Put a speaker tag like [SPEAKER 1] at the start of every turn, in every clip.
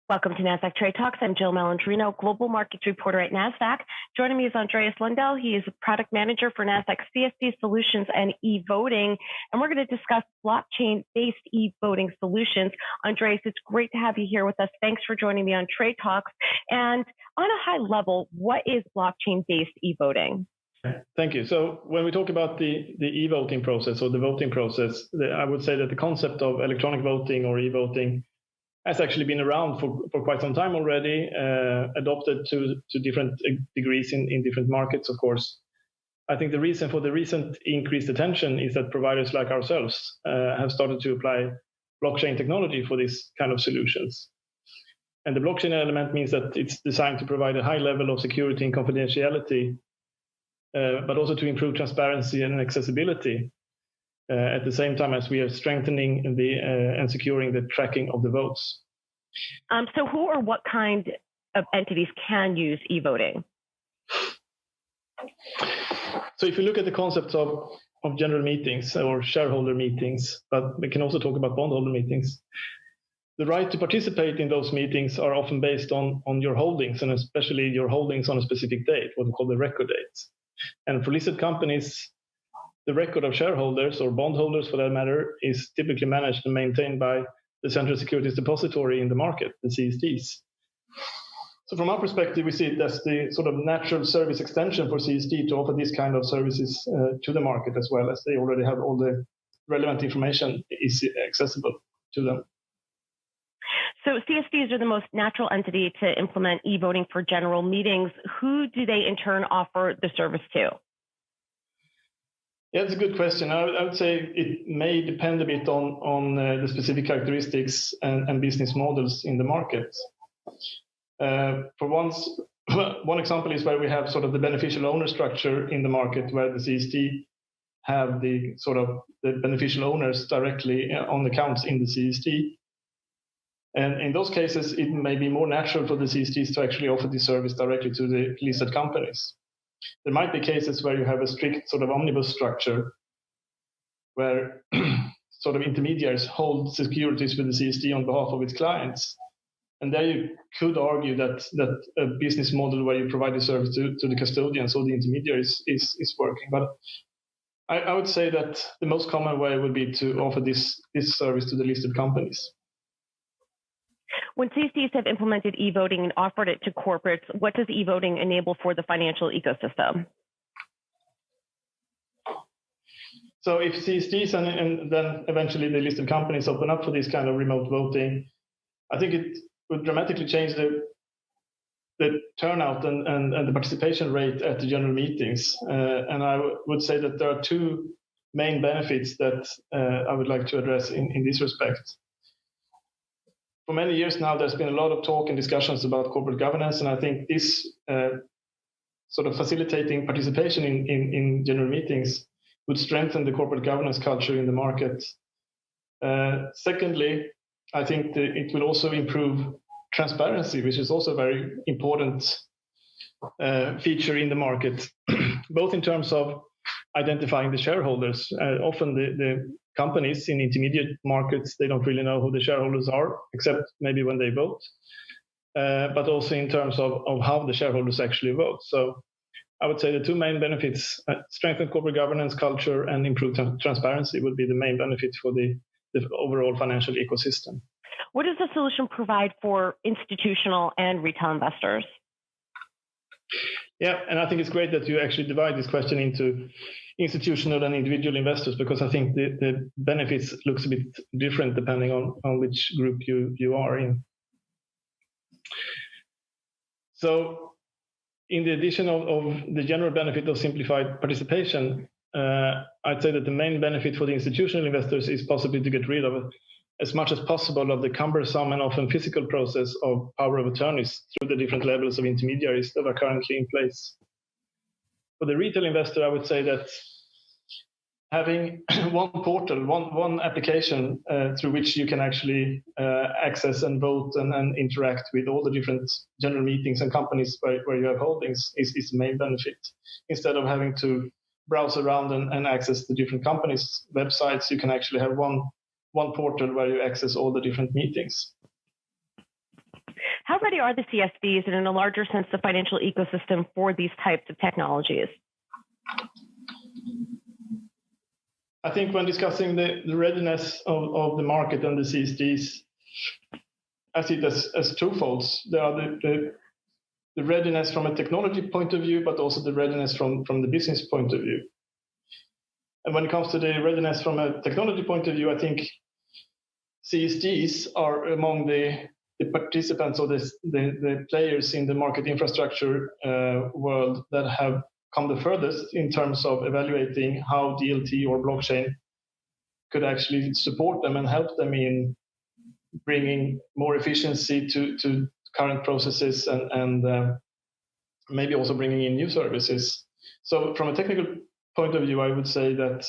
[SPEAKER 1] Welcome to Nasdaq Trade Talks. I'm Jill Malandrino, Global Markets Reporter at Nasdaq. Joining me is Andreas Lundell. He is a Product Manager for Nasdaq CSD Solutions and eVoting. And we're going to discuss blockchain-based eVoting solutions. Andreas, it's great to have you here with us. Thanks for joining me on Trade Talks. And on a high level, what is blockchain-based eVoting?
[SPEAKER 2] Thank you. So when we talk about the e-voting process or the voting process, I would say that the concept of electronic voting or e-voting has actually been around for quite some time already, adopted to different degrees in different markets, of course. I think the reason for the recent increased attention is that providers like ourselves have started to apply blockchain technology for these kind of solutions. And the blockchain element means that it's designed to provide a high level of security and confidentiality, but also to improve transparency and accessibility at the same time as we are strengthening and securing the tracking of the votes.
[SPEAKER 1] So who or what kind of entities can use e-voting?
[SPEAKER 2] So if you look at the concepts of general meetings or shareholder meetings, but we can also talk about bondholder meetings, the right to participate in those meetings are often based on your holdings, and especially your holdings on a specific date, what we call the record dates. And for listed companies, the record of shareholders or bondholders, for that matter, is typically managed and maintained by the Central Securities Depository in the market, the CSDs. So from our perspective, we see it as the sort of natural service extension for CSD to offer these kind of services to the market, as well as they already have all the relevant information is accessible to them.
[SPEAKER 1] So CSDs are the most natural entity to implement e-voting for general meetings. Who do they in turn offer the service to?
[SPEAKER 2] Yeah, it's a good question. I would say it may depend a bit on the specific characteristics and business models in the market. One example is where we have sort of the beneficial owner structure in the market, where the CSD have the beneficial owners directly on accounts in the CSD. And in those cases, it may be more natural for the CSDs to actually offer the service directly to the listed companies. There might be cases where you have a strict sort of omnibus structure where sort of intermediaries hold securities with the CSD on behalf of its clients. And there you could argue that a business model where you provide the service to the custodians or the intermediaries is working. But I would say that the most common way would be to offer this service to the listed companies.
[SPEAKER 1] When CSDs have implemented e-voting and offered it to corporates, what does e-voting enable for the financial ecosystem?
[SPEAKER 2] So if CSDs and then eventually the listed companies open up for this kind of remote voting, I think it would dramatically change the turnout and the participation rate at the general meetings. And I would say that there are two main benefits that I would like to address in this respect. For many years now, there's been a lot of talk and discussions about corporate governance, and I think this sort of facilitating participation in general meetings would strengthen the corporate governance culture in the market. Secondly, I think it will also improve transparency, which is also a very important feature in the market, both in terms of identifying the shareholders. Often the companies in intermediate markets, they don't really know who the shareholders are, except maybe when they vote, but also in terms of how the shareholders actually vote. So I would say the two main benefits, strengthen corporate governance culture and improve transparency, would be the main benefit for the overall financial ecosystem.
[SPEAKER 1] What does the solution provide for institutional and retail investors?
[SPEAKER 2] Yeah, and I think it's great that you actually divide this question into institutional and individual investors, because I think the benefits looks a bit different depending on which group you are in. So in the addition of the general benefit of simplified participation, I'd say that the main benefit for the institutional investors is possibly to get rid of as much as possible of the cumbersome and often physical process of power of attorneys through the different levels of intermediaries that are currently in place. For the retail investor, I would say that having one portal, one application through which you can actually access and vote and interact with all the different general meetings and companies where you have holdings is the main benefit. Instead of having to browse around and access the different companies' websites, you can actually have one portal where you access all the different meetings.
[SPEAKER 1] How ready are the CSDs and, in a larger sense, the financial ecosystem for these types of technologies?
[SPEAKER 2] I think when discussing the readiness of the market and the CSDs, I see it as twofolds. There are the readiness from a technology point of view, but also the readiness from the business point of view. And when it comes to the readiness from a technology point of view, I think CSDs are among the participants or the players in the market infrastructure world that have come the furthest in terms of evaluating how DLT or blockchain could actually support them and help them in bringing more efficiency to current processes and maybe also bringing in new services. So from a technical point of view, I would say that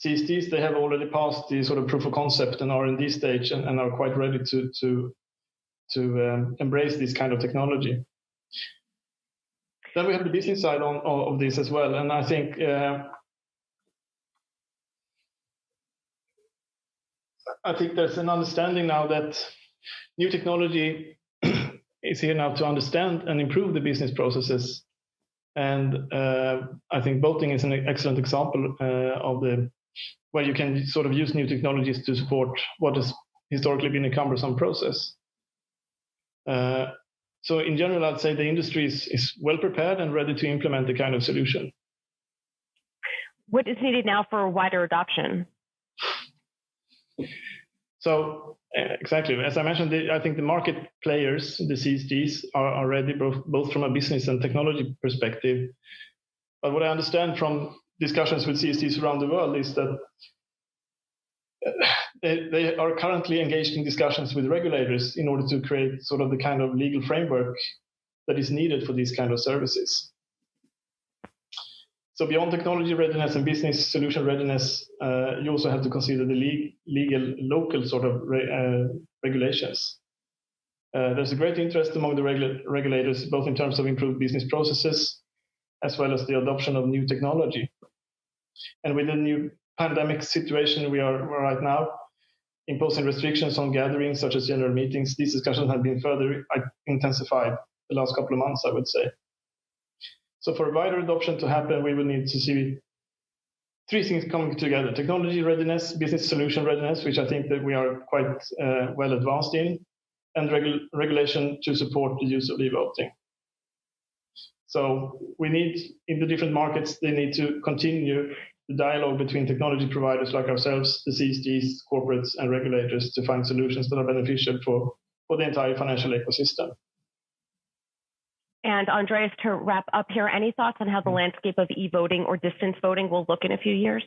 [SPEAKER 2] CSDs, they have already passed the sort of proof of concept and R&D stage and are quite ready to embrace this kind of technology. Then we have the business side of this as well, and I think there's an understanding now that new technology is here now to understand and improve the business processes. And I think voting is an excellent example of where you can sort of use new technologies to support what has historically been a cumbersome process. So in general, I'd say the industry is well prepared and ready to implement the kind of solution.
[SPEAKER 1] What is needed now for wider adoption?
[SPEAKER 2] So exactly, as I mentioned, I think the market players, the CSDs, are ready both from a business and technology perspective. But what I understand from discussions with CSDs around the world is that they are currently engaged in discussions with regulators in order to create sort of the kind of legal framework that is needed for these kind of services. So beyond technology readiness and business solution readiness, you also have to consider the legal local sort of regulations. There's a great interest among the regulators, both in terms of improved business processes, as well as the adoption of new technology. And with the new pandemic situation we are right now, imposing restrictions on gatherings such as general meetings, these discussions have been further intensified the last couple of months, I would say. So for wider adoption to happen, we will need to see three things coming together: technology readiness, business solution readiness, which I think that we are quite well advanced in, and regulation to support the use of eVoting. So we need, in the different markets, they need to continue the dialogue between technology providers like ourselves, the CSDs, corporates, and regulators to find solutions that are beneficial for the entire financial ecosystem.
[SPEAKER 1] And Andreas, to wrap up here, any thoughts on how the landscape of e-voting or distance voting will look in a few years?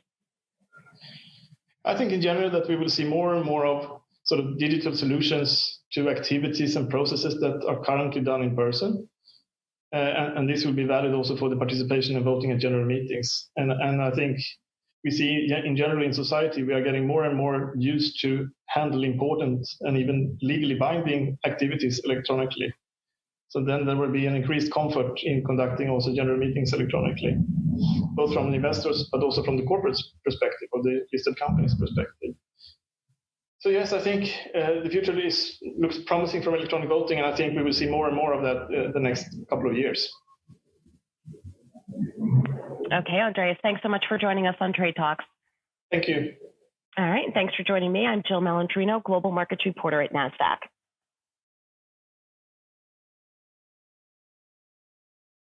[SPEAKER 2] I think in general that we will see more and more of sort of digital solutions to activities and processes that are currently done in person. And this will be valid also for the participation in voting at general meetings. And I think we see in general in society, we are getting more and more used to handle important and even legally binding activities electronically. So then there will be an increased comfort in conducting also general meetings electronically, both from the investors, but also from the corporate perspective or the listed companies perspective. So yes, I think the future looks promising from electronic voting, and I think we will see more and more of that the next couple of years.
[SPEAKER 1] Okay, Andreas, thanks so much for joining us on Trade Talks.
[SPEAKER 2] Thank you.
[SPEAKER 1] All right, thanks for joining me. I'm Jill Malandrino, Global Markets Reporter at Nasdaq.